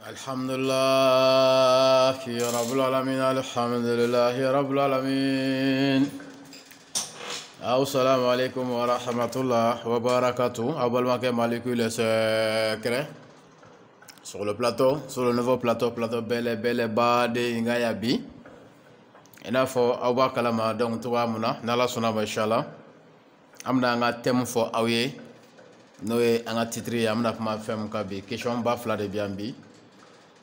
الحمد لله يا رب العالمين الحمد لله يا رب العالمين السلام عليكم ورحمة الله وbarakatuh. Abonnement Maliku le secret sur le plateau, sur le nouveau plateau belle bade ngayabi ina fo awba kalama donc tuwa muna nala suna inshallah amna nga thème fo awye noé anga titre amna kuma fem ka bi question ba fla de biambi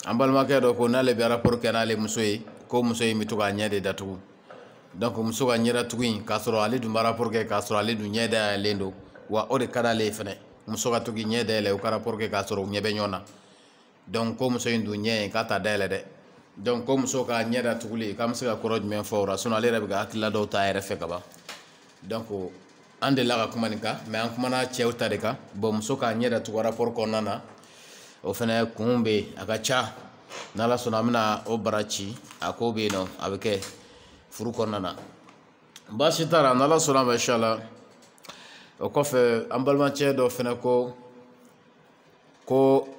ambal makedo ko nale bi rapport kenale musoyi ko musoyi mituga nyade datu donc musoga nyeda tugi kasoro ali du rapport ke kasoro ali du nyeda lendo wa ode kada le fene musoga tugi nyeda le ko rapport ke kasoro nyebe nyona donc ko musoyi du nye kata dele de donc ko musoga nyeda tuguli kam se ka koroj men fawra suno ale rabi ga akilla do ta refe kaba donc ande la kuma nika mais an kuma na chewta de ka bo musoga nyeda tugo rapport ko nana o fana kumbe akacha nala sunamina o barachi akobe no abeke furu konana bashi tara nala sunama inshallah o kofe ambalma chedo fana ko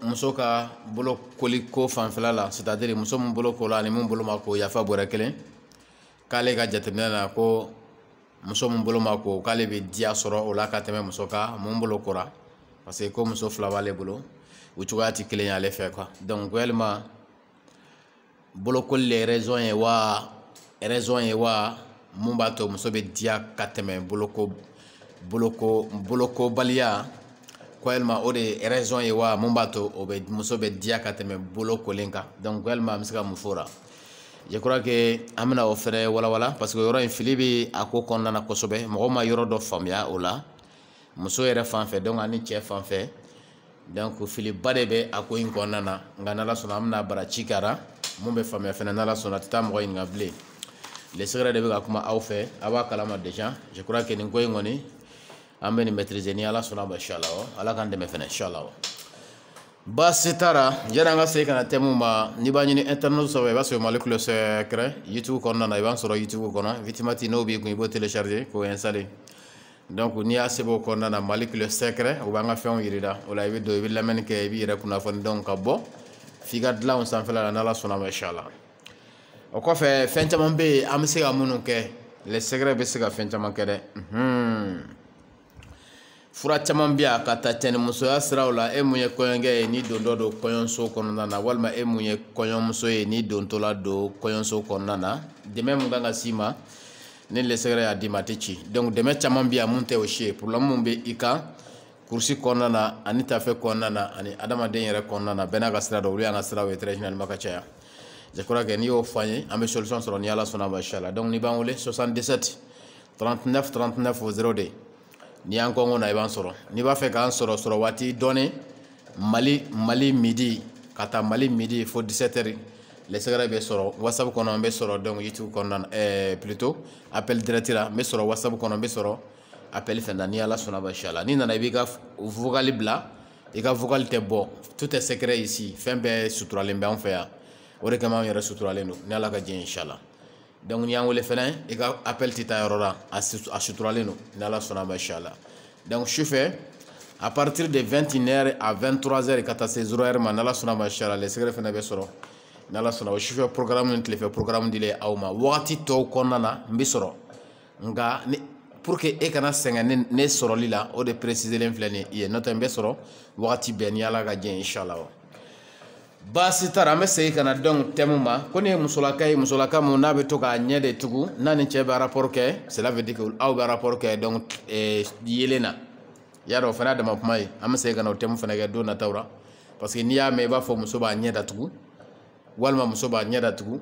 musoka bolo koli ko fanflala c'est-à-dire muso mun bolo ko la ni mun bolo mako yafa bora kelen kale ga jatemena ko muso mun bolo mako kale be dia soro o la ka teme musoka mun bolo kora parce que ko muso fla wale bolo uchuati kelen ya le fait quoi donc vraiment boloko les raisons et wa mumbato musobe dia kateme boloko balia kwelma ode raison et wa mumbato obe musobe dia kateme boloko lenka donc vraiment misika mufora je crois que amna offre wala parce que yoro en filibi akoko nana kosobe mo ma yoro do famia ola muso yere fanfe donc ani chef fanfe donc Philippe badebe ako in konana ngana la sona amna bara chikara mumbe famia fena nala sona tamo in ngable les secrets de be kuma aw fe aba kalama déjà je crois que ni ko ngoni ambe ni maîtriser ni ala sona inshallah ala kan de me fena inshallah basitara jara nga se kana temu ma ni ba ni internet so ba so malik le secret youtube konana iban so youtube kona vitimati no bi ko ibo télécharger ko installer donc ni asebo ko nana malik le secret o banga fon yirida o la do bi lamen ke bi re kuna fon donc bo figa dla on san fela na la sona inshallah o ko fe fentama be am se ga munu ke le secret be se ga fentama ke de fura chaman biya kata ten muso asra ola e munye koyenge ni do koyon so ko nana walma e munye koyon muso e ni don tola do koyon so ko nana de même nganga sima ne le secret a dimatichi donc deme chaman biya munte o she pour l'homme be ika kursi konana ani tafe konana ani adama den yere konana bena ga sira do wuli anga sira we traditional makachaya je crois que ni o fanye ambe solution sur ni ala sona inshallah donc ni ban wole 77 39 39 02 ni an kongo na iban soro ni ba fe kan soro wati donné mali midi kata mali midi faut 17h les secrets be soro whatsapp kono be soro donc youtube kono plutôt appel direct là be soro whatsapp kono be soro appel fenda ni ala sona inshallah ni nana biga vocal bla et ka vocal te bon tout est secret ici fin be suturalen be en fait o de kama yere suturalen no ni ala ka je inshallah donc ni an wole fena et ka appel tita yorora a suturalen no ni ala sona inshallah donc je fais à partir de 21h à 23h et 14h man ala sona inshallah les secrets fena be soro nala sona o chife programme ni tele programme dile awma wati to konana mbisoro nga ni pour que e kana senga ne soro lila o de préciser l'inflani ye note mbesoro wati ben yala ga je inshallah basi tara me sey kana donc temuma koni musolaka mo nabe to ga nyede tugu nani che ba rapport ke cela veut dire que aw ba rapport ke donc yelena yaro fana de mapmai am sey kana temu fana ga do na tawra parce que niya me ba fo musoba nyeda tugu walma musoba nyeda tugu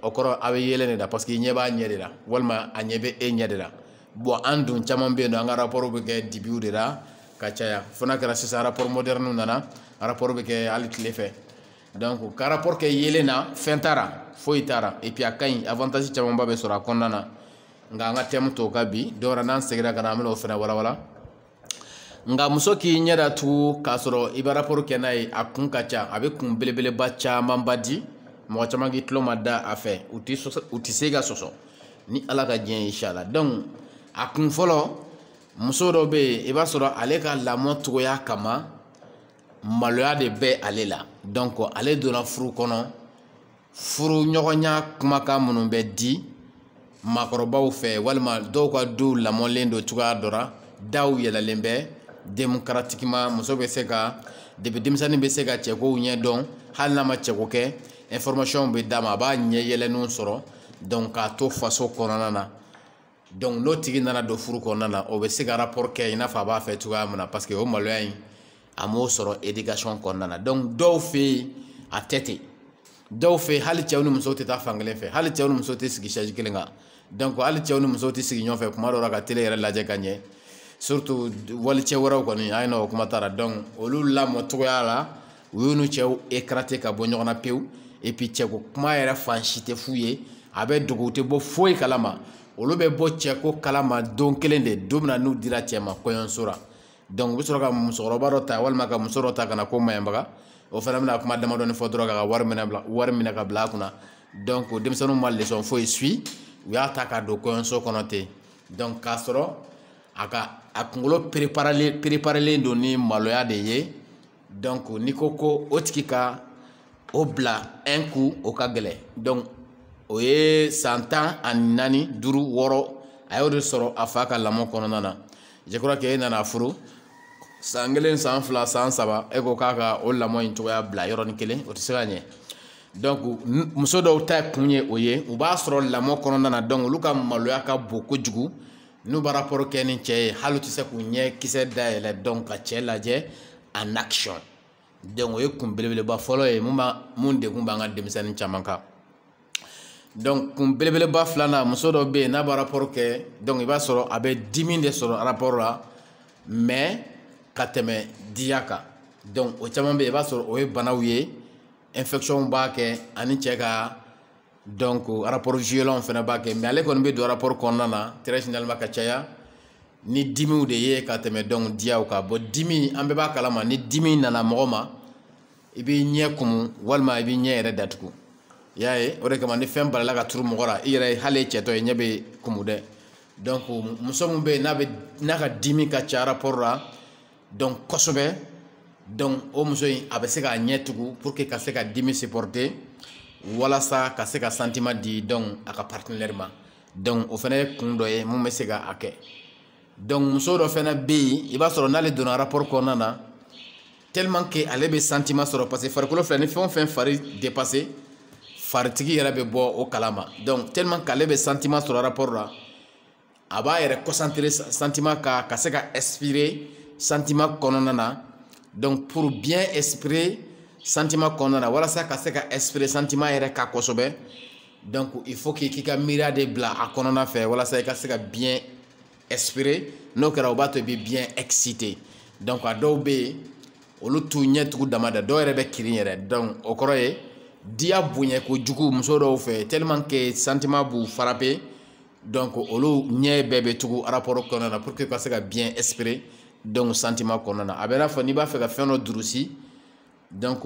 okoro abe yelene da parce que nyeba nyede da walma anyebe e nyede da bo andun chaman be no nga rapport be ke dibiu de da kachaya fona kala c'est rapport moderne nana rapport be ke alit lefe donc ka rapport ke yelena fentara foitara et puis akay avantage chaman ba be sura konnana nga tem to kabi dora nan segra kana amelo fena wala nga muso ki nyeda tu kasoro iba rapport ke nay akun kacha abe kun belebele bacha mambadi mo chama gi tloma da afe uti sega soso ni ala ka je inshallah donc akun folo muso do be iba soro ale ka lamo to ya kama maloya de bɛ ale la donc ale donna furu kɔnɔ furu ɲɔgɔnya kumakan minnu bɛ di maakɔrɔbaw fɛ walima dɔw ka du lamɔlen don cogoya dɔ la daw yɛlɛlen bɛ démocratiquement muso bɛ se ka depuis denmisɛnnin bɛ se ka cɛkow ɲɛ dɔn hali n'a ma cɛko kɛ information bɛ d'a ma a b'a ɲɛ yɛlɛninw sɔrɔ donc k'a to faso kɔnɔna na donc n'o tigi nana don furu kɔnɔna na o bɛ se ka rapport kɛ i n'a fɔ a b'a fɛ cogoya min na parce que o maloya in a m'o sɔrɔ éducation kɔnɔna na donc dɔw fɛ yen a tɛ ten dɔw fɛ hali cɛw ni musow tɛ taa fan kelen fɛ hali cɛw ni musow tɛ sigi chaise kelen kan donc hali cɛw ni musow tɛ sigi ɲɔgɔn fɛ kuma dɔw la ka télé yɛrɛ lajɛ ka ɲɛ surtout walicɛ wɛrɛw kɔni a ye n'o kuma t'a la donc olu lamɔ cogoya la u y'u ni cɛw écarté ka bɔ ɲɔgɔn na pewu et puis cɛko kuma yɛrɛ fan si tɛ f'u ye a bɛ dogo u tɛ bɔ foyi kalama olu bɛ bɔ cɛko kalama don kelen de don min na n'u dira cɛ ma kɔɲɔso la donc u bɛ sɔrɔ ka musokɔrɔba dɔ ta walima ka muso dɔ ta ka na ko maɲɛbaga o fana bɛna kuma damadɔni fɔ dɔrɔn k'a ka wari minɛ ka bila a kunna donc denmisɛnninw ma leçon foyi suit u y'a ta ka don kɔɲɔso kɔnɔ ten donc k'a sɔrɔ a kunkolo préparelen don ni maloya de ye donc n'i ko ko o tigi ka o bila un coup o ka gɛlɛn donc o ye san 14 5 6 a y'o de sɔrɔ a fa ka lamɔ kɔnɔna na je crois que e nana furu san 1 san 2 san 3 e ko k'a ka o lamɔ in cogoya bila yɔrɔnin kelen o tɛ se ka ɲɛ donc muso dɔw ta kun ye o ye u b'a sɔrɔ lamɔ kɔnɔna na donc olu ka maloya ka bon kojugu n'u b'a rapport kɛ ni cɛ ye hali u tɛ se k'u ɲɛ kisɛ dayɛlɛ donc ka cɛ lajɛ en action donc o ye kun belebeleba fɔlɔ ye mun degun b'an ka denmisɛnnin caman kan donc kun belebeleba filanan muso dɔ bɛ yen n'a b'a rapport kɛ donc i b'a sɔrɔ a bɛ dimi de sɔrɔ rapport la mais ka tɛmɛ diya kan donc o caman bɛ yen i b'a sɔrɔ o ye banaw ye infection b'a kɛ ani cɛ ka donc rapport violent fana b'a kɛ mais ale kɔni bɛ don rapport kɔnɔna na très généralement ka caya ni dimiw de ye ka tɛmɛ donc diyaw kan bon dimi an bɛɛ b'a kalama ni dimi nana mɔgɔ ma i b'i ɲɛ kumu walima i b'i ɲɛ yɛrɛ datugu i y'a ye o de kama ni fɛn balala ka turu mɔgɔ la i yɛrɛ hali cɛtɔ ye ɲɛ bɛ kumu dɛ donc muso min bɛ yen n'a ka dimi ka ca rapport la donc kosɛbɛ donc o muso in a bɛ se k'a ɲɛ tugu pour que ka se ka dimi supporter walasa ka se ka sentiment di donc a ka partenaire ma donc o fana ye kun dɔ ye mun bɛ se ka a kɛ donc muso dɔ fana bɛ yen i b'a sɔrɔ n'ale donna rapport kɔnɔna na tellement que ale bɛ sentiment sɔrɔ parce que farikolo filɛ ni fɛn o fɛn fari dépassé faritigi yɛrɛ bɛ bɔ o kalama donc tellement qu'ale bɛ sentiment sɔrɔ rapport la a b'a yɛrɛ concentrer sentiment kan ka se ka expirer sentiment kɔnɔna na donc pour bien expirer sentiment kɔnɔna na walasa ka se ka expirer sentiment yɛrɛ kan kosɛbɛ donc il faut k'i ka miiriya de bila a kɔnɔna fɛ walasa i ka se ka bien expirer n'o kɛra o b'a to i bɛ bien excité donc a dɔw bɛ yen olu t'u ɲɛ tugu dama da dɔw yɛrɛ bɛ kirin yɛrɛ donc o kɔrɔ ye diya bonya kojugu muso dɔw fɛ tellement que sentiment b'u frapper donc olu ɲɛ bɛɛ bɛ tugu rapport kɔnɔna na pour que ka se ka bien expirer donc sentiment kɔnɔna na a bɛ n'a fɔ n'i b'a fɛ ka fɛn dɔ durusi donc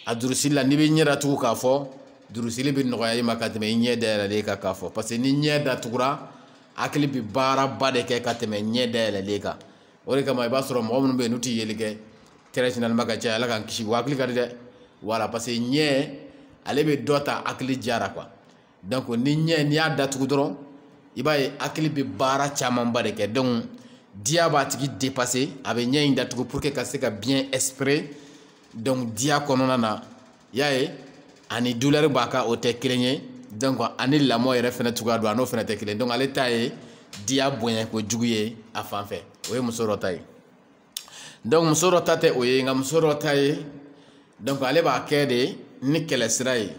a durusili la n'i bɛ ɲɛ datugu k'a fɔ durusili bɛ nɔgɔya i ma ka tɛmɛ i ɲɛ dayɛlɛlen kan k'a fɔ parce que ni ɲɛ datugura hakili bɛ baaraba de kɛ ka tɛmɛ ɲɛ dayɛlɛlen kan o de kama i b'a sɔrɔ mɔgɔ minnu bɛ yen n'u tɛ yeli kɛ très généralement ka caya ala k'an kisi wa hakili ka di dɛ voilà parce que ɲɛ ale bɛ dɔ ta hakili jara quoi donc ni ɲɛ n'i y'a datugu dɔrɔn i b'a ye hakili bɛ baara camanba de kɛ donc diya b'a tigi dépasser a bɛ ɲɛ in datugu pour que ka se ka bien expirer donc diya kɔnɔna na i y'a ye ani douleur b'a kan o tɛ kelen ye donc ani lamɔ yɛrɛ fana cogoya don a n'o fana tɛ kelen donc ale ta ye diya bonya kojugu ye a fan fɛ o ye muso dɔ ta ye donc muso dɔ ta tɛ o ye nka muso dɔ ta ye donc ale b'a kɛ de ni kɛlɛ sira ye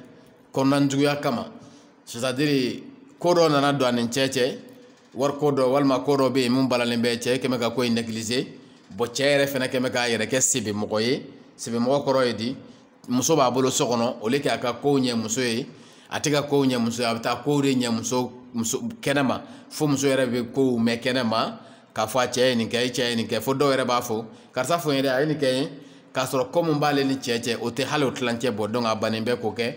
kɔnɔnajuguya kama c'est à dire ko dɔ nana don a ni cɛ cɛ wari ko dɔ walima ko dɔ bɛ yen mun balalen bɛ cɛ kɛmɛ ka ko in négliger bon cɛ yɛrɛ fana kɛmɛ k'a yɛrɛ kɛ sebemɔgɔ ye sebemɔgɔ kɔrɔ ye di muso b'a bolo so kɔnɔ o le k'a ka kow ɲɛ muso ye a tɛ ka kow ɲɛ muso ye a bɛ taa kow de ɲɛ muso kɛnɛ ma fo muso yɛrɛ bɛ kow mɛn kɛnɛ ma k'a fɔ a cɛ ye nin kɛ i cɛ ye nin kɛ fo dɔw yɛrɛ b'a fɔ karisa fɔ n ye dɛ a ye nin kɛ n ye k'a sɔrɔ ko mun b'ale ni cɛ cɛ o tɛ hali o tilancɛ bɔ donc a bannen bɛ k'o kɛ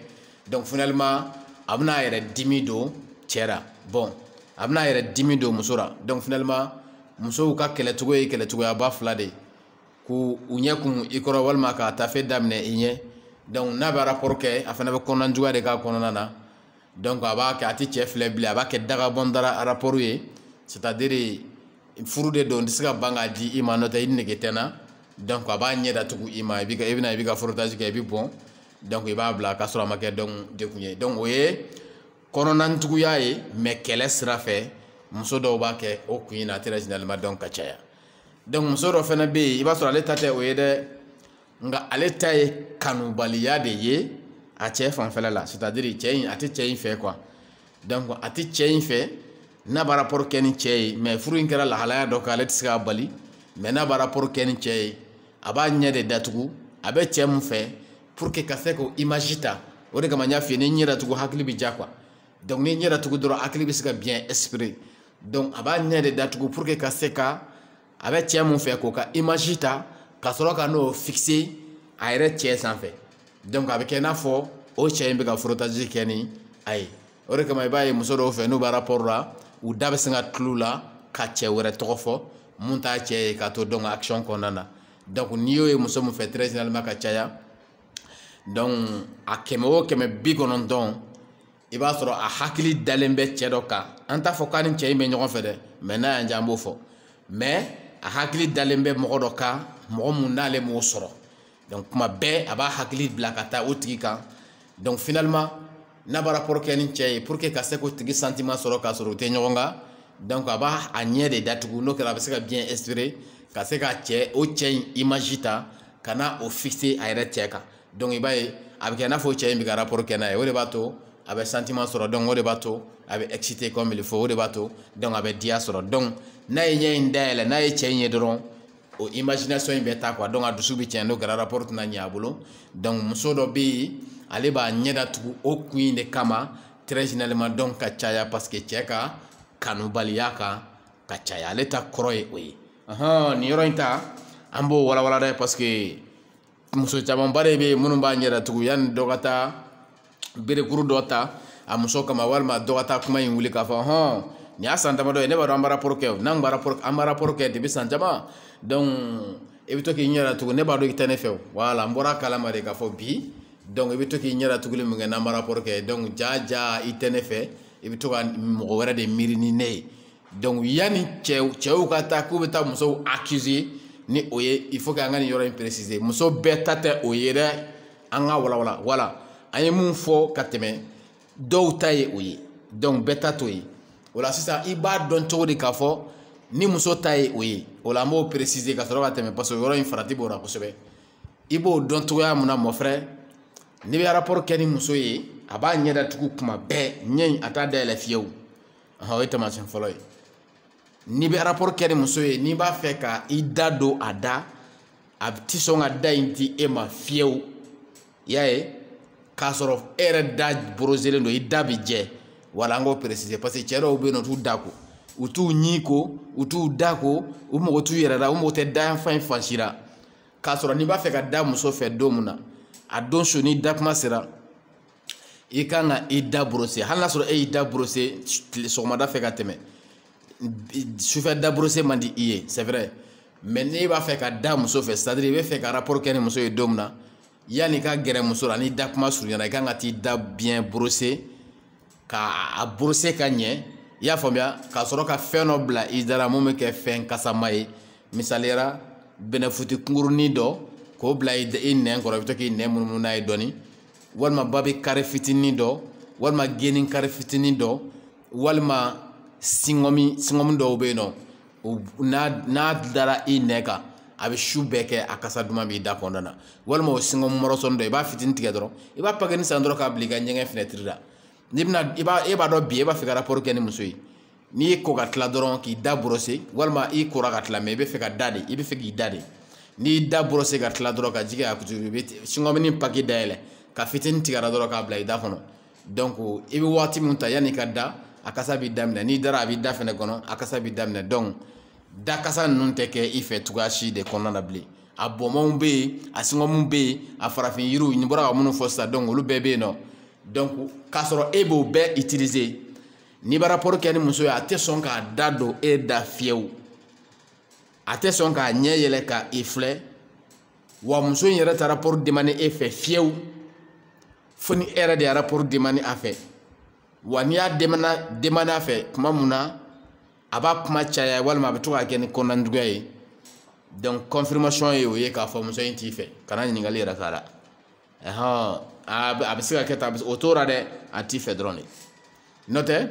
donc finalement a bɛna a yɛrɛ dimi don cɛ la bon a bɛna a yɛrɛ dimi don muso la donc finalement musow ka kɛlɛcogo ye kɛlɛcogoyaba fila de ye ku u ɲɛ kun i kɔrɔ walima ka tafe daminɛ i ɲɛ donc n'a bɛ rapport kɛ a fana bɛ kɔnɔna juguya de k'a kɔnɔna na donc a b'a kɛ a tɛ cɛ filɛ bilen a b'a kɛ dagabɔndara rapport ye c'est à dire furu de don n tɛ se ka ban k'a di i ma n'o tɛ i nege tɛ n na donc a b'a ɲɛ datugu i ma i bɛna i bɛ ka frottage kɛ i bɛ bɔn donc i b'a bila k'a sɔrɔ a ma kɛ dekun ye donc o ye kɔnɔna juguya ye mais kɛlɛ sira fɛ muso dɔw b'a kɛ o kun in na très généralement donc ka caya donc muso dɔ fana bɛ yen i b'a sɔrɔ ale ta tɛ o ye dɛ nka ale ta ye kanubaliya de ye a cɛ fanfɛla la c'est à dire cɛ in a tɛ cɛ in fɛ quoi donc a tɛ cɛ in fɛ n'a b'a rapport kɛ ni cɛ ye mais furu in kɛra lahalaya dɔ kan ale tɛ se k'a bali mais n'a b'a rapport kɛ ni cɛ ye a b'a ɲɛ de datugu a bɛ cɛ mun fɛ pour que ka se k'o image ta o de kama n y'a f'i ye ni ɲɛ datugu hakili bɛ ja quoi donc ni ɲɛ datugu dɔrɔn hakili bɛ se ka bien esprit donc a b'a ɲɛ de datugu pour que ka se ka a bɛ cɛ mun fɛ k'o ka image ta ka sɔrɔ ka n'o fixer a yɛrɛ cɛ sanfɛ donc a bɛ kɛ i n'a fɔ o cɛ in bɛ ka frottage kɛ ni a ye o de kama i b'a ye muso dɔw fɛ n'u b'a rapport la u da bɛ se ka tulu la ka cɛ wɛrɛ tɔgɔ fɔ mun t'a cɛ ye k'a to donc action kɔnɔna na donc n'i y'o ye muso mun fɛ très généralement ka caya donc a 190 i b'a sɔrɔ a hakili dalen bɛ cɛ dɔ kan an t'a fɔ k'a ni cɛ in bɛ ɲɔgɔn fɛ dɛ mais n'a y'an diya an b'o fɔ mais a hakili dalen bɛ mɔgɔ dɔ kan mɔgɔ mun n'ale m'o sɔrɔ donc kuma bɛɛ a b'a hakili bila ka taa o tigi kan donc finalement n'a b'a rapport kɛ ni cɛ ye pour que ka se k'o tigi sentiment sɔrɔ k'a sɔrɔ o tɛ ɲɔgɔn kan donc a b'a a ɲɛ de datugu n'o kɛra a bɛ se ka bien espérer ka se ka o cɛ in image ta ka na o fixer a yɛrɛ cɛ kan donc i b'a ye a bɛ kɛ i n'a fɔ cɛ in bɛ ka rapport kɛ n'a ye o de b'a to a bɛ sentiment sɔrɔ donc o de b'a to a bɛ excité comme il faut o de b'a to donc a bɛ diya sɔrɔ donc n'a ye ɲɛ in dayɛlɛ n'a ye cɛ in ye dɔrɔn o imagination in bɛ taa quoi donc a dusu bɛ tiɲɛ n'o kɛra rapport tɛna ɲɛ a bolo donc muso dɔ bɛ yen ale b'a ɲɛ datugu o kun in de kama très généralement donc ka caya parce que cɛ ka kanubaliya kan ka caya ale ta kɔrɔ ye o ye nin yɔrɔ in ta an b'o walawala dɛ parce que muso camanba de bɛ yen minnu b'a ɲɛ datugu yanni dɔ ka taa berekuru dɔ ta a muso kama walima dɔ ka taa kuma in wuli k'a fɔ nin y'a san damadɔ ye ne b'a dɔn an b'a rapport kɛ n'an b'a rapport kɛ depuis san caman donc i bɛ to k'i ɲɛ datugu ne b'a dɔn i tɛ ne fɛ o voilà n bɔra kalama de k'a fɔ bi donc i bɛ to k'i ɲɛ datuguli min kɛ n'an b'a rapport kɛ donc ja i tɛ ne fɛ i bɛ to ka mɔgɔ wɛrɛ de miiri ni ne ye donc yanni cɛw ka taa k'u bɛ taa musow accuser ni o ye il faut que an ka nin yɔrɔ in préciser muso bɛɛ ta tɛ o ye dɛ an ka walawala voilà an ye mun fɔ ka tɛmɛ dɔw ta ye o ye donc bɛɛ ta t'o ye o la sisan i b'a dɔn cogo di k'a fɔ ni muso ta ye o ye o la an b'o préciser ka sɔrɔ ka tɛmɛ parce que yɔrɔ in farati b'o la kosɛbɛ i b'o dɔn cogoya mun na mon frère n'i bɛ rapport kɛ ni muso ye a b'a ɲɛ datugu kuma bɛɛ ɲɛ in a t'a dayɛlɛ fiyewu o ye taamasiyɛn fɔlɔ ye n'i bɛ rapport kɛ ni muso ye n'i b'a fɛ ka i da don a da a ti sɔn ka da in di e ma fiyewu i y'a ye k'a sɔrɔ e yɛrɛ da boroselen don i da bɛ jɛ wala an k'o préciser parce que cɛ dɔw bɛ yen nɔ u t'u da ko u t'u ɲi ko u t'u da ko u mago t'u yɛrɛ la u mago tɛ da yanfan in fan si la k'a sɔrɔ n'i b'a fɛ ka da muso fɛ don min na a don su ni da kuma sera i kan ka i da brosser hali n'a sɔrɔ e y'i da brosser sɔgɔmada fɛ ka tɛmɛ sufɛ da brosser man di i ye c'est vrai mais n'e b'a fɛ ka da muso fɛ c'est à dire i bɛ fɛ ka rapport kɛ ni muso ye don min na yanni i ka gɛrɛ muso la ni da kuma surunyana i kan ka t'i da bien brosser k'a brosser ka ɲɛ i y'a faamuya k'a sɔrɔ ka fɛn dɔ bila i da la mun bɛ kɛ fɛn kasama ye misaliyara bɛnɛfuti kunkurunin dɔ k'o bila i nɛn kɔrɔ i bɛ to k'i nɛn munumunu n'a ye dɔɔni walima babi kari fitinin dɔ walima geni kari fitinin dɔ walima singomi dɔw bɛ yen nɔ n'a dara i nɛn kan a bɛ su bɛɛ kɛ a kasa duman b'i da kɔnɔna na walima o singomi mɔrɔsɔni dɔ i b'a fitinin tigɛ dɔrɔn i b'a pakɛni san dɔrɔn k'a bila i ka ɲɛgɛn fenêtre la n'i bɛna e b'a dɔn bi e b'a fɛ ka rapport kɛ ni muso ye n'i ye ko ka tila dɔrɔn k'i da brosser walima i kora ka tila mais i bɛ fɛ ka da de i bɛ fɛ k'i da de n'i da brosser ka tila dɔrɔn ka jigin a kutu i bɛ singomini paki dayɛlɛ ka fitinin tigɛ dɔrɔn k'a bila i da kɔnɔ donc i bɛ waati min ta yanni ka da a kasa b'i daminɛ n'i dara a b'i da fɛnɛ kɔnɔ a kasa b'i daminɛ donc da kasa ninnu tɛ kɛ i fɛ cogoya si de kɔnɔna na bilen a bɔnmɔnw bɛ yen a singomiw bɛ yen a farafin yiriw n bɔra ka minnu fɔ sisan donc olu bɛɛ bɛ yen nɔ donc k'a sɔrɔ e b'o bɛɛ utiliser n'i bɛ rapport kɛ ni muso ye a tɛ sɔn k'a da don e da fiyewu a tɛ sɔn k'a ɲɛ yɛlɛ ka i filɛ wa muso in yɛrɛ ta rapport demandé e fɛ fiyewu fo ni e yɛrɛ de rapport demandé a fɛ wa n'i y'a demandé a fɛ kuma mun na a b'a kuma caya walima a bɛ to k'a kɛ ni kɔnɔnajuguya ye donc confirmation ye o ye k'a fɔ muso in t'i fɛ kana ɲininkali yɛrɛ k'a la a bɛ se ka kɛ tan o tora dɛ a t'i fɛ dɔrɔn de n'o tɛ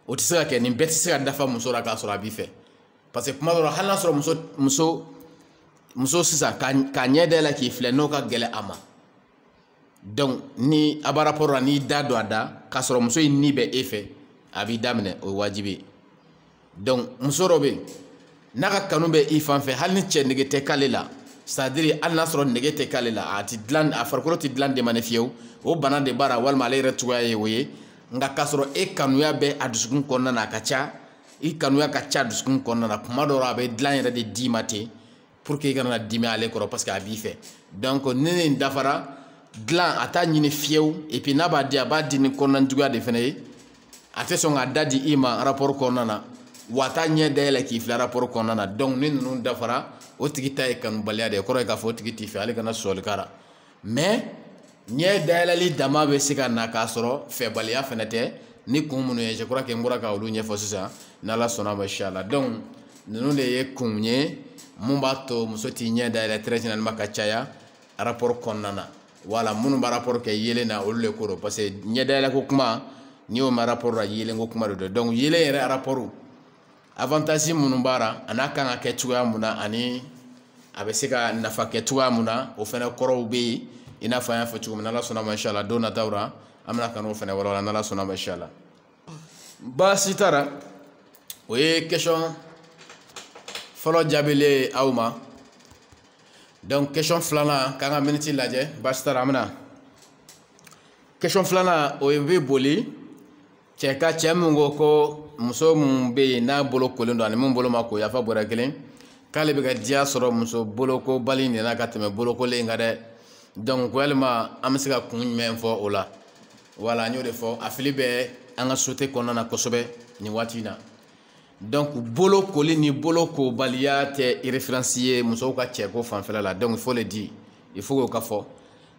o tɛ se ka kɛ nin bɛɛ tɛ se ka dafa muso la k'a sɔrɔ a b'i fɛ parce que kuma dɔ la hali n'a sɔrɔ muso sisan k'a ɲɛ dayɛlɛ k'i filɛ n'o ka gɛlɛn a ma donc ni a b'a rapport la n'i da don a da k'a sɔrɔ muso in ni bɛ e fɛ a b'i daminɛ o ye wajibi ye donc muso dɔ bɛ yen n'a ka kanu bɛ i fan fɛ hali ni cɛ nege tɛ k'ale la c'est à dire hali n'a sɔrɔ nege tɛ k'ale la a farikolo tɛ dilan demandé fiyewu o bana de b'a la walima ale yɛrɛ cogoya ye o ye nka k'a sɔrɔ e kanuya bɛ a dusukun kɔnɔna na a ka ca i kanuya ka ca a dusukun kɔnɔna na kuma dɔw la a bɛ dilan yɛrɛ de d'i ma ten pour que i kana na dimi ale kɔrɔ parce que a b'i fɛ donc ni nin dafara dilan a t'a ɲini fiyewu et puis n'a b'a di a b'a di ni kɔnɔnajuguya de fana ye a tɛ sɔn k'a da di i ma rapport kɔnɔna na wa a t'a ɲɛ dayɛlɛ k'i filɛ rapport kɔnɔna na donc ni ninnu dafara o tigi ta ye kanubaliya de ye kɔrɔ ye k'a fɔ o tigi t'i fɛ ale kana sɔɔli k'a la mais ɲɛ dayɛlɛli dama bɛ se ka na k'a sɔrɔ fɛbaliya fana tɛ ni kun minnu ye je crois que n bɔra ka olu ɲɛfɔ sisan n'ala sɔnna ma inchallah donc ninnu de ye kun ye mun b'a to muso t'i ɲɛ dayɛlɛ très généralement ka caya rapport kɔnɔna na wala minnu b'a rapport kɛ yelen na olu de ko don parce que ɲɛ dayɛlɛ ko kuma n'i y'o ma rapport la yelen ko kuma de don donc yelen yɛrɛ rapport avantage minnu b'a la a n'a kan ka kɛ cogoya mun na ani a bɛ se ka nafa kɛ cogoya mun na o fana kɔrɔw bɛ yen i n'a fɔ an y'a fɔ cogo min n'ala sɔnna ma inchallah don nataw la an bɛna ka n'o fana walawala n'ala sɔnna ma inchallah baasi t'a la o ye question fɔlɔ jaabilen aw ma donc question filanan k'an ka miniti lajɛ baasi t'a la an bɛna question filanan o bɛ boli cɛ min ko ko muso mun bɛ yen n'a bolo kolen don ani mun bolo ma ko yafa bɔra kelen k'ale bɛ ka diya sɔrɔ muso bolokobali nin na ka tɛmɛ bolokolen kan dɛ donc walima an bɛ se ka kun jumɛn fɔ o la wala an y'o de fɔ a fili bɛ an ka société kɔnɔna na kosɛbɛ nin waati in na donc bolokoli ni bolokobaliya tɛ référence ye musow ka cɛko fanfɛla la donc il faut le dire il faut k'o ka fɔ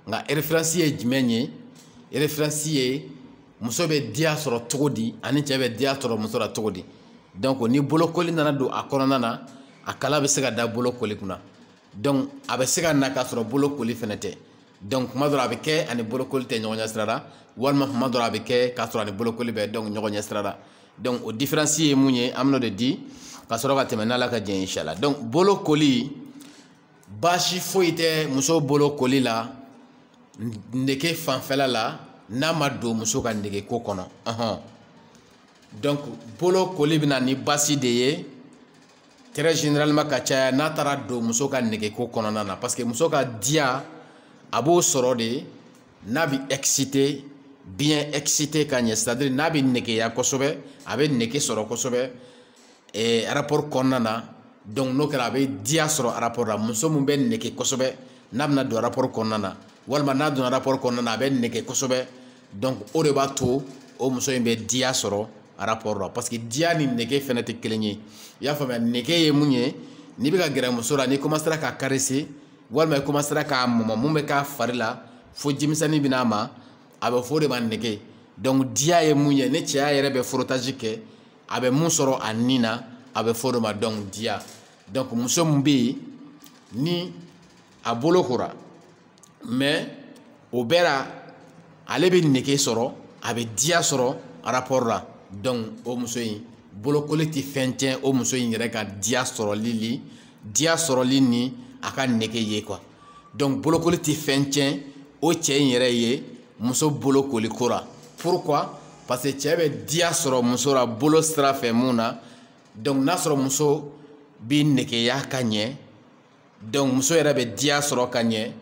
nka référence ye jumɛn ye référence ye muso bɛ diya sɔrɔ cogo di ani cɛ bɛ diya sɔrɔ muso la cogo di donc ni bolokoli nana don a kɔnɔna na a kala bɛ se ka da bolokoli kunna donc a bɛ se ka na k'a sɔrɔ bolokoli fana tɛ donc kuma dɔ la a bɛ kɛ ani bolokoli tɛ ɲɔgɔn ɲɛ sira la walima kuma dɔ la a bɛ kɛ k'a sɔrɔ ani bolokoli bɛ donc ɲɔgɔn ɲɛ sira la donc o différence ye mun ye an bɛn'o de di ka sɔrɔ ka tɛmɛ n'ala ka jɛn inchallah donc bolokoli baasi foyi tɛ muso bolokoli la nege fanfɛla la n'a ma don muso ka nege ko kɔnɔ donc bolokoli bɛna ni baasi de ye très généralement ka caya n'a taara don muso ka nege ko kɔnɔna na parce que muso ka diya a b'o sɔrɔ de n'a bɛ excité bien excité ka ɲɛ c'est à dire n'a bɛ negeya kosɛbɛ a bɛ nege sɔrɔ kosɛbɛ rapport kɔnɔna na donc n'o kɛra a bɛ diya sɔrɔ rapport la muso min bɛ nege kosɛbɛ n'a bɛna don rapport kɔnɔna na walima n'a donna rapport kɔnɔna na a bɛ nege kosɛbɛ donc o de b'a to o muso in bɛ diya sɔrɔ rapport la parce que diya ni nege fɛnɛ tɛ kelen ye i y'a faamuya nege ye mun ye n'i bɛ ka gɛrɛ muso la n'i commencera k'a caresser walima i commencera k'a mɔmɔ mun bɛ k'a fari la fo jimisɛnnin bɛ n'a ma a bɛ fɔ o de ma nege donc diya ye mun ye ni cɛya yɛrɛ bɛ frottage kɛ a bɛ mun sɔrɔ a nin na a bɛ fɔ o de ma donc diya donc muso min bɛ yen ni a bolo kora mais o bɛɛ la ale bɛ nege sɔrɔ a bɛ diya sɔrɔ rapport la donc o muso in bolokoli tɛ fɛn tiɲɛ o muso in yɛrɛ ka diya sɔrɔli ni a ka nege ye quoi donc bolokoli tɛ fɛn tiɲɛ o cɛ in yɛrɛ ye muso bolokoli ko la pourquoi parce que cɛ bɛ diya sɔrɔ muso la bolo sira fɛ mun na donc n'a sɔrɔ muso bɛ negeya ka ɲɛ donc muso yɛrɛ bɛ diya sɔrɔ ka ɲɛ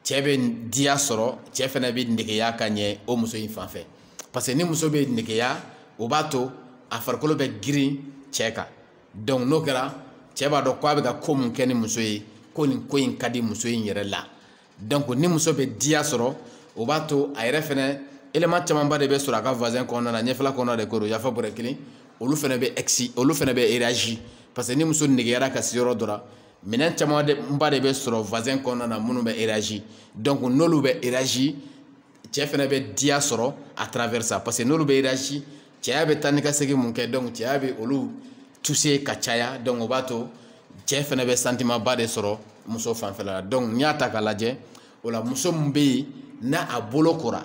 cɛ bɛ diya sɔrɔ cɛ fana bɛ negeya ka ɲɛ o muso in fan fɛ parce que ni muso bɛ negeya o b'a to a farikolo bɛ girin cɛ kan donc n'o kɛra cɛ b'a dɔn ko a bɛ ka ko mun kɛ ni muso ye ko nin ko in ka di muso in yɛrɛ la donc ni muso bɛ diya sɔrɔ o b'a to a yɛrɛ fana élément camanba de bɛ sɔrɔ a ka voisin kɔnɔna na ɲɛfɛla kɔnɔna de ko don yafa bɔrɛ kelen olu fana bɛ réagir parce que ni muso negeyara ka se yɔrɔ dɔ la minɛn caman ba de bɛ sɔrɔ voisin kɔnɔna na minnu bɛ élargi donc n'olu bɛ élargi cɛ fana bɛ diya sɔrɔ à travers ça parce que n'olu bɛ élargi cɛya bɛ taa ni ka segin mun kɛ donc cɛya bɛ olu toucher ka caya donc o b'a to cɛ fana bɛ sentiment ba de sɔrɔ muso fanfɛla la donc n'i y'a ta k'a lajɛ o la muso min bɛ yen n'a a bolo kora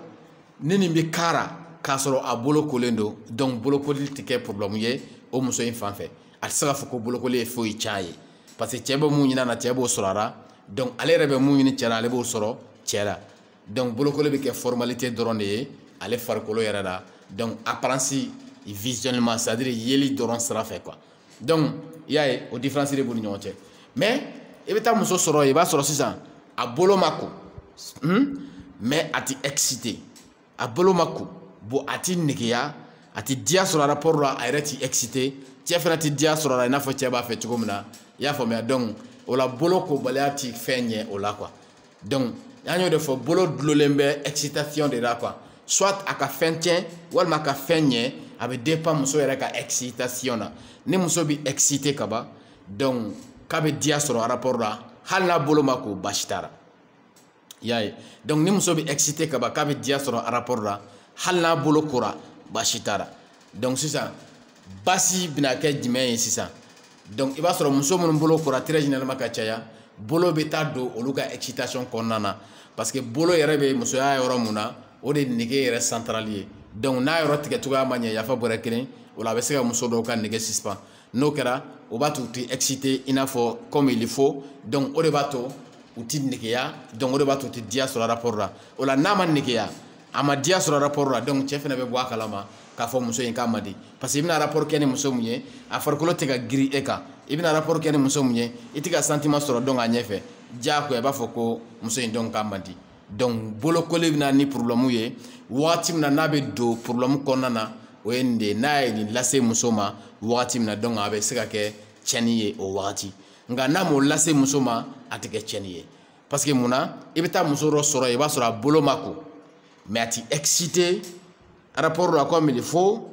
ni nin bɛ kara k'a sɔrɔ a bolo kolen don donc bolokoli tɛ kɛ problème ye o muso in fanfɛ a tɛ se k'a fɔ ko bolokoli ye foyi tiɲɛ a ye parce que cɛ bɛ mun ɲini a la cɛ b'o sɔrɔ a la donc ale yɛrɛ bɛ mun ɲini cɛ la ale b'o sɔrɔ cɛ la donc bolokoli bɛ kɛ formalité dɔrɔn de ye ale farikolo yɛrɛ la donc apparence visuellement c'est à dire yeli dɔrɔn sira fɛ quoi donc i y'a ye o différence de b'u ni ɲɔgɔn cɛ mais i bɛ taa muso sɔrɔ i b'a sɔrɔ sisan a bolo ma ko mais a tɛ excité a bolo ma ko bon a tɛ negeya a tɛ diya sɔrɔ rapport la a yɛrɛ tɛ excité cɛ fana tɛ diya sɔrɔ a la i n'a fɔ cɛ b'a fɛ cogo min na i y'a faamuya donc o la bolo kobaliya tɛ fɛn ɲɛ o la quoi donc an y'o de fɔ bolo dulolen bɛ excitation de la quoi soit a ka fɛn tiɲɛ walima a ka fɛn ɲɛ a bɛ dépend muso yɛrɛ ka excitation na ni muso bɛ excité ka ban donc k'a bɛ diya sɔrɔ rapport la hali n'a bolo ma ko baasi t'a la i y'a ye donc ni muso bɛ excité ka ban k'a bɛ diya sɔrɔ rapport la hali n'a bolo kora baasi t'a la donc sisan basi bɛna kɛ jumɛn ye sisan donc i b'a sɔrɔ muso minnu bolo kora très généralement ka caya bolo bɛ taa don olu ka excitation kɔnɔna na parce que bolo yɛrɛ bɛ musoya yɔrɔ mun na o de ye nege yɛrɛ central ye donc n'a yɔrɔ tigɛ cogoya ma ɲɛ yafa bɔrɛ kelen o la a bɛ se ka muso dɔw ka nege suspend n'o kɛra o b'a to u tɛ excité i n'a fɔ comme il faut donc o de b'a to u tɛ negeya donc o de b'a to u tɛ diya sɔrɔ rapport la o la n'a ma negeya a ma diya sɔrɔ rapport la donc cɛ fana bɛ bɔ a kalama k'a fɔ muso in k'a ma di parce que i bɛna rapport kɛ ni muso min ye a farikolo tɛ ka girin e kan i bɛna rapport kɛ ni muso min ye i tɛ ka sentiment sɔrɔ donc a ɲɛfɛ diyagoya i b'a fɔ ko muso in donc k'a ma di donc bolokoli bɛna ni problème ye wagati min na n'a bɛ don problème kɔnɔna na o ye nin de ye n'a ye nin lase muso ma wagati min na donc a bɛ se ka kɛ tiɲɛni ye o wagati nka n'a m'o lase muso ma a tɛ kɛ tiɲɛni ye parce que mun na i bɛ taa muso dɔ sɔrɔ i b'a sɔrɔ a bolo ma ko mais a tɛ excité rapport la comme il faut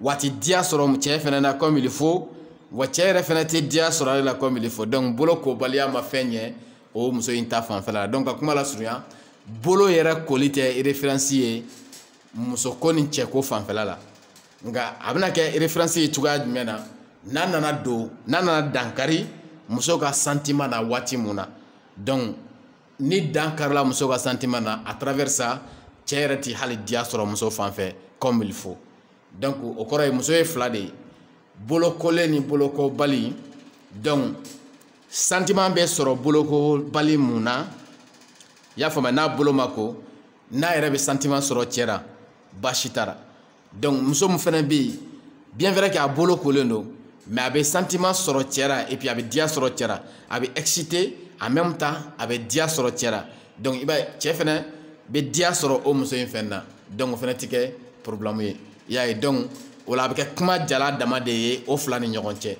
wa a tɛ diya sɔrɔ cɛ fana na comme il faut wa cɛ yɛrɛ fana tɛ diya sɔrɔ ale la comme il faut donc bolo kobaliya ma fɛn ɲɛ o muso in ta fanfɛla la donc ka kuma lasurunya bolo yɛrɛ koli tɛ référence ye muso ko ni cɛ ko fanfɛla la nka a bɛna kɛ référence ye cogoya jumɛn na n'a nana dankari muso ka sentiment na waati mun na donc ni dankarila muso ka sentiment na à travers ça cɛ yɛrɛ tɛ hali diya sɔrɔ muso fanfɛ comme il faut donc o kɔrɔ ye muso ye fila de ye bolokoli ni bolokobali donc sentiment bɛ sɔrɔ bolokobali mun na i y'a faamuya n'a bolo ma ko n'a yɛrɛ bɛ sentiment sɔrɔ cɛ la baasi t'a la donc muso min fana bɛ yen bien vrai que a bolo kolen don mais a bɛ sentiment sɔrɔ cɛ la et puis a bɛ diya sɔrɔ cɛ la a bɛ excité en même temps a bɛ diya sɔrɔ cɛ la donc i b'a ye cɛ fana bɛ diya sɔrɔ o muso in fɛn na donc o fana tɛ kɛ problème ye i y'a ye donc o la a bɛ kɛ kuma jala dama de ye o fila ni ɲɔgɔn cɛ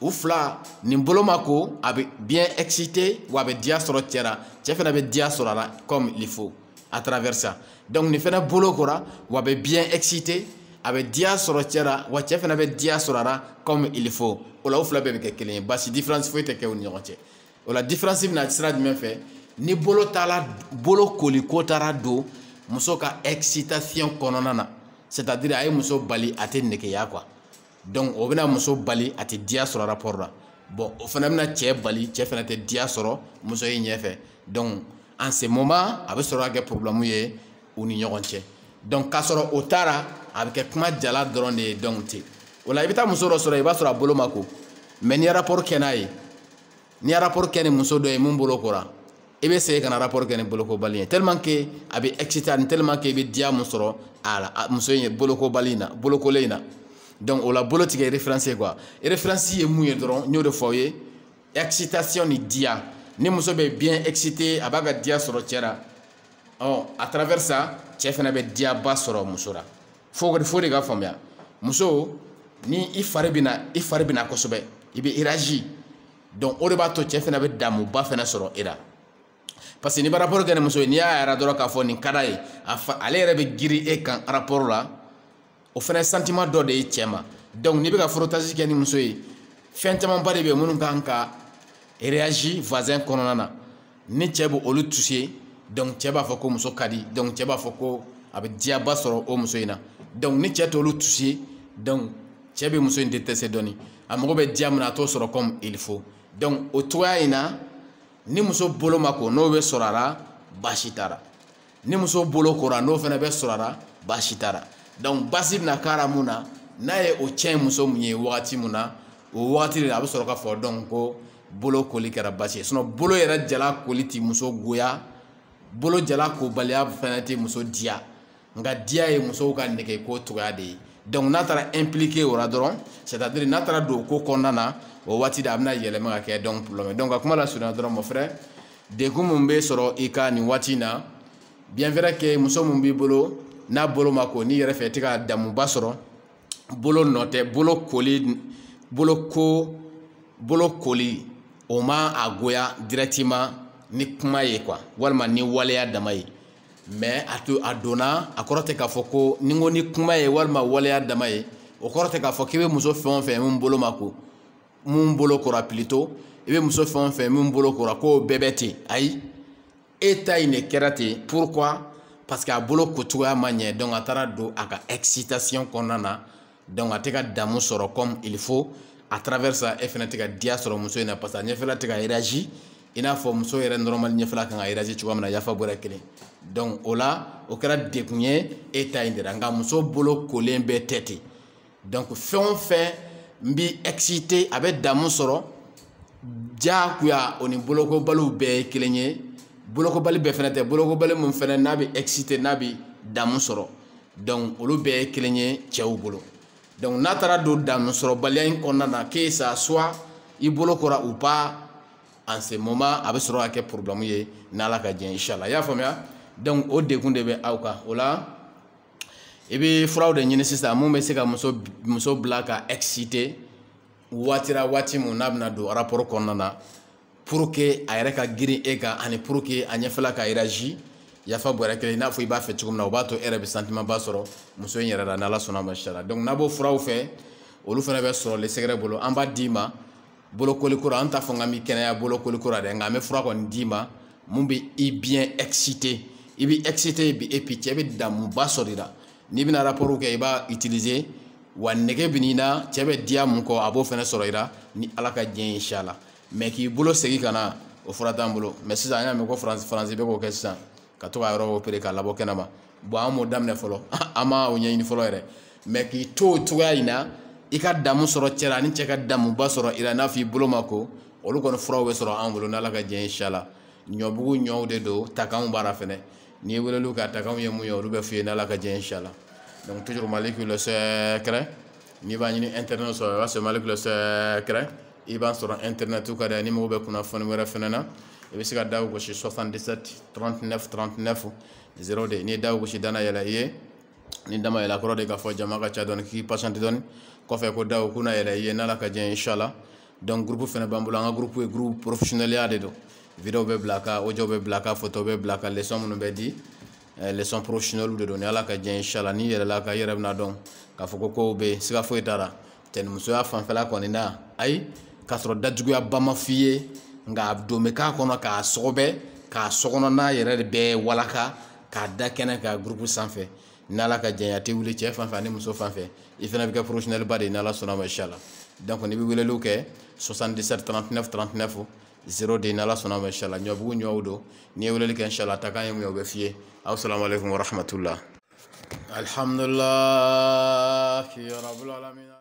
u fila nin bolo ma ko a bɛ bien excité wa a bɛ diya sɔrɔ cɛ la cɛ fana bɛ diya sɔrɔ a la comme il faut à travers ça donc nin fana bolo kora wa a bɛ bien excité a bɛ diya sɔrɔ cɛ la wa cɛ fana bɛ diya sɔrɔ a la comme il faut o la o fila bɛɛ bɛ kɛ kelen ye basi différence foyi tɛ kɛ u ni ɲɔgɔn cɛ o la différence bɛna sira jumɛn fɛ ni bolo taara bolo koliko taara don muso ka excitation kɔnɔna na c'est à dire a ye muso bali a tɛ negeya quoi donc o bɛna muso bali a tɛ diya sɔrɔ rapport la bon o fana bɛna cɛ bali cɛ fana tɛ diya sɔrɔ muso in ɲɛfɛ donc en ce moment a bɛ sɔrɔ ka kɛ problème ye u ni ɲɔgɔn cɛ donc k'a sɔrɔ o taara a bɛ kɛ kuma jala dɔrɔn de ye donc ten o la i bɛ taa muso dɔ sɔrɔ i b'a sɔrɔ a bolo ma ko mais n'i ye rapport kɛ n'a ye n'i ye rapport kɛ ni muso dɔ ye mun bolo kora i bɛ segin ka na rapport kɛ ni bolokobali ye tellement que a bɛ excité ani tellement que i bɛ diya mun sɔrɔ a la muso in ye bolokobali in na bolokolen in na donc o la bolo tɛ kɛ référence ye quoi référence ye mun ye dɔrɔn n y'o de fɔ aw ye excitation ni diya ni muso bɛ bien excité a b'a ka diya sɔrɔ cɛ la à travers ça cɛ fana bɛ diyaba sɔrɔ muso la fo de ka faamuya muso ni i fari bɛna kosɛbɛ i bɛ élargi donc o de b'a to cɛ fana bɛ damuba fana sɔrɔ e la parce que ni bɛ rapport kɛ ni muso ye n'i y'a yɛrɛ dɔrɔn k'a fɔ nin ka d'a ye ale yɛrɛ bɛ girin e kan rapport la o fana sentiment dɔ de ye cɛ ma donc n'i bɛ ka frottage kɛ ni muso ye fɛn camanba de bɛ yen minnu kan ka réagi voisin kɔnɔna na ni cɛ bɛ olu touché donc cɛ b'a fɔ ko muso ka di donc cɛ b'a fɔ ko a bɛ diyaba sɔrɔ o muso in na donc ni cɛ t'olu touché donc cɛ bɛ muso in détesté dɔɔni a mago bɛ diya min na a t'o sɔrɔ comme il faut donc o cogoya in na ni muso bolo ma ko n'o bɛ sɔrɔ a la baasi t'a la ni muso bolo kora n'o fana bɛ sɔrɔ a la baasi t'a la donc baasi bɛna k'a la mun na n'a ye o cɛ muso mun ye wagati mun na o wagati de la a bɛ sɔrɔ ka fɔ donc ko bolo koli kɛra baasi ye sinon bolo yɛrɛ jala koli ti muso goya bolo jala kobaliya fana ti muso diya nka diya ye musow ka nege ko cogoya de ye donc n'a taara impliqué o la dɔrɔn c'est à dire n'a taara don o ko kɔnɔna na o waati de a bɛna yɛlɛma ka kɛ donc problème donc ka kuma la surunya dɔrɔn mon frère degun mun bɛ sɔrɔ i ka nin waati in na bien vrai que muso mun b'i bolo n'a bolo ma ko n'i yɛrɛ fɛ i tɛ ka damuba sɔrɔ bolo nɔ tɛ bolo koli o ma a goya directement ni kuma ye quoi walima ni waleya dama ye mais a donna a kɔrɔ tɛ k'a fɔ ko ni ko ni kuma ye walima waleya dama ye o kɔrɔ tɛ k'a fɔ k'i bɛ muso fɛn o fɛn mun bolo ma ko mun bolo kora plutôt i bɛ muso fɛn o fɛn mun bolo kora k'o bɛɛ bɛ ten ayi e ta in de kɛra ten pourquoi parce que a bolo ko cogoya ma ɲɛ donc a taara don a ka excitation kɔnɔna na donc a tɛ ka damu sɔrɔ comme il faut à travers ça e fana tɛ ka diya sɔrɔ muso in na parce que a ɲɛfɛla tɛ ka réagir i n'a fɔ muso yɛrɛ normal ɲɛfɛla kan ka réagir cogoya min na yafa bɔra kelen donc o la o kɛra degun ye e ta in de la nka muso bolo kolen bɛɛ tɛ ten donc fɛn o fɛn n b'i excité a bɛ damu sɔrɔ diyagoya o ni bolokobaliw bɛɛ ye kelen ye bolokobali bɛɛ fana tɛ bolokobali mun fana n'a bɛ excité n'a bɛ damu sɔrɔ donc olu bɛɛ ye kelen ye cɛw bolo donc n'a taara don damu sɔrɔbaliya in kɔnɔna na que ça soit i bolo kora ou pas en ce moment a bɛ sɔrɔ ka kɛ problème ye n'Ala ka diɲɛ inchallah i y'a faamuya donc o degun de bɛ aw kan o la i bɛ furaw de ɲini sisan mun bɛ se ka muso bila ka excité waati la waati mun n'a bɛna don rapport kɔnɔna na pour que a yɛrɛ ka girin e kan ani pour que a ɲɛfɛla ka réagir yafa bɔra kelen i n'a fɔ i b'a fɛ cogo min na o b'a to e yɛrɛ bɛ sentiment ba sɔrɔ muso in yɛrɛ la n'Ala sɔnna ma inchallah donc n'a b'o furaw fɛ olu fana bɛ sɔrɔ le secret bolo an b'a d'i ma bolokoli kura an t'a fɔ n ka mi kɛnɛya bolokoli kura dɛ nka an bɛ fura kɔni d'i ma mun bɛ i bien excité i bɛ excité et puis cɛ bɛ damuba sɔrɔ i la n'i bɛna rapport kɛ i b'a utiliser wa nege bɛ n'i na cɛ bɛ diya mun kɔ a b'o fana sɔrɔ i la ni Ala ka diɲɛ inchallah mais k'i bolo segin ka na o fura t'an bolo mais sisan an y'a mɛn ko faransi bɛ k'o kɛ sisan ka to ka yɔrɔ opérer k'a labɔ kɛnɛma bon an m'o daminɛ fɔlɔ an ma o ɲɛɲini fɔlɔ yɛrɛ mais k'i to o cogoya in na i ka damu sɔrɔ cɛ la ani cɛ ka damuba sɔrɔ i la n'a fɔ i bolo ma ko olu kɔni furaw bɛ sɔrɔ an bolo n'Ala ka diɲɛ inchallah ɲɔbugu ɲɔw de don takanw b'a la fɛnɛ n'i ye weleliw kɛ a takanw ye mun ye olu bɛ f'i ye n'Ala ka diɲɛ inchallah donc toujours Malick le secret n'i b'a ɲini internet sɔrɔ i b'a sɔrɔ Malick le secret i b'an sɔrɔ internet ka di ni mago bɛ kunnafoni wɛrɛ fɛnɛ na i bɛ se ka daw gosi 77 39 39 0 de n'i ye daw gosi dana yɛlɛ i ye ni dama yɛlɛ kɔrɔ de k'a fɔ jama ka ca dɔɔni k'i patiente dɔɔni kɔfɛ ko daw kuna yɛlɛ i ye n'Ala ka diɲɛ inchallah donc groupe fɛnɛ b'an bolo an ka groupe ye groupe professionnel ya de don vidéo bɛ bila ka audio bɛ bila ka photo bɛ bila ka leçon minnu bɛ di leçon professionnel de don ni Ala ka diɲɛ inchallah n'i yɛlɛla ka i yɛrɛ bɛna dɔn k'a fɔ ko kow bɛ yen siga foyi t'a la cɛnimusoya fanfɛla kɔni na ayi k'a sɔrɔ dajuguyaba ma f'i ye nka a don bɛ k'a kɔnɔ k'a sɔgɔbɛ k'a sɔgɔnɔna yɛrɛ de bɛɛ walaka k'a da kɛnɛ ka groupe sanfɛ n'Ala ka diɲɛ a tɛ wuli cɛ fanfɛ ani muso fanfɛ i fana bɛ kɛ professionnel ba de ye n'Ala sɔnna ma inchallah donc n'i bɛ weleliw kɛ 77 39 39 0 de n'Ala sɔnna ma inchallah ɲɔbugu ɲɔw don n'i ye weleli kɛ inchallah ta kan ye mun ye o bɛ f'i ye assalamu alaikum wa rahmatullah alhamdulillah ya rabbil alamin